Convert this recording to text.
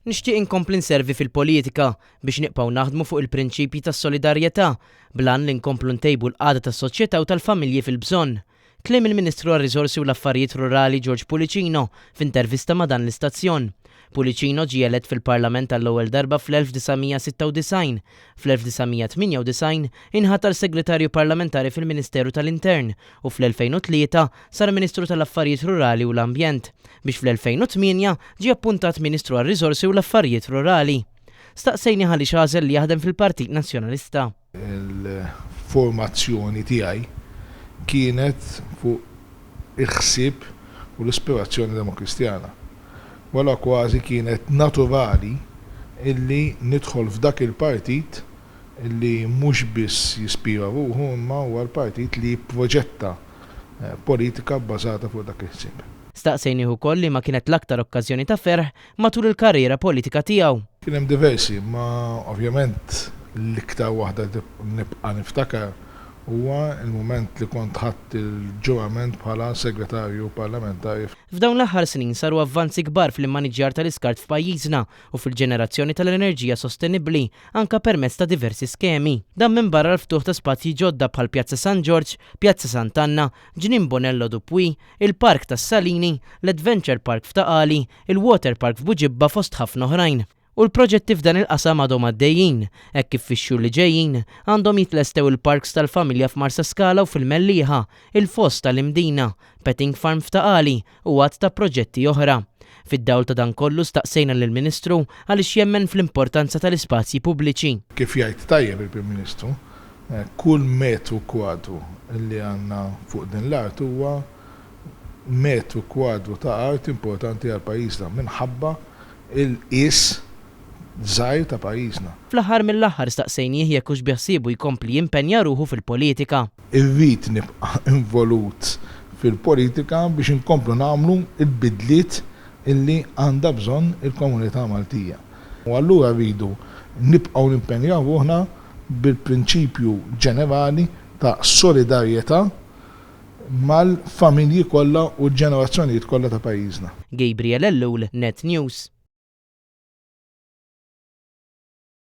Nixtieq inkompli nservi fil-politika biex nibqgħu naħdmu fuq il-prinċipji tas-solidarjetà blan li nkomplu ntejbu l-qagħda tas-soċjetà u tal-familji fil-bżonn. Kliem il-Ministru għar-Riżorsi u l-Affarijiet Rurali George Pulicino f'intervista ma' dan l-istazzjon. Pulicino ġie elett fil-Parlament għall-ewwel darba fl-1996. Fl-1998 inħatar segretarju parlamentari fil-Ministeru tal-Intern u fl-2003 sar Ministru tal-Affarijiet Rurali u l-Ambjent biex fl-2008 ġie appuntat Ministru għar-Riżorsi u l-Affarijiet Rurali. Staqsejni ħalli xażel li jaħdem fil-Partit Nazzjonalista. Il-formazzjoni tiegħi kienet fuq il-ħsieb u l-ispirazzjoni demokristjana. Wala kważi kienet naturali illi nidħol f'dak il-partit illi mhux biss jispira ruħu imma huwa l-partit li proġetta politika bbażata fuq dak il-ħsieb. Staqsejni wkoll li ma kienet l-aktar okkażjoni ta' ferħ matul il-karriera politika tiegħu. Kien hemm diversi, ma ovvjament l-iktar waħda nibqa' niftakar huwa il-mument li kont ħadd il-ġurament bħala segretarju parlamentari. F'dawn l-aħħar snin saru avvanzi kbar fil-maniġjar tal-iskart f'pajjiżna u fil-ġenerazzjoni tal-enerġija sostenibbli anke permezz ta' diversi skemi. Dan minbarra l-ftuħ ta' spazji ġodda bħal Pjazza San George, Pjazza Sant'Anna, Ġnien Bonello Dupwi, il-Park tas-Salini, l-Adventure Park f'Taqali, il-Water Park f'Buġibba fost ħafna oħrajn. U l-proġetti f'dan il-qasam għadhom għaddejjin, hekk kif fix-xhur li ġejjin għandhom jitlestew il-parks tal-familja f'Marsa Skala u fil-Mellieħa, il-Fost tal-Imdina, Petting Farm f'Taqali u għadd ta' proġetti oħra. Fid-dawl ta' dan kollu staqsejna lill-Ministru għaliex jemmen fl-importanza tal-ispazji pubbliċi. Kif jgħid tajjeb il-Prim Ministru, kull metru kwadru li għandna fuq din l-art huwa metru kwadru ta' art importanti għal pajjiżna minħabba il-qis żgħir ta' pajjiżna. Fl-aħħar mill-aħħar staqsejnieh jekk hux biħsiebu jkompli jimpenja ruħu fil-politika. Irrid nibqa' involut fil-politika biex inkomplu nagħmlu l-bidliet illi għandha bżonn il-komunità Maltija. U allura rridu nibqgħu nimpenjaw ruħna bil-prinċipju ġenerali ta' solidarjetà mal-familji kollha u l-ġenerazzjonijiet kollha ta' pajjiżna. Gabriel Ellul, Net News.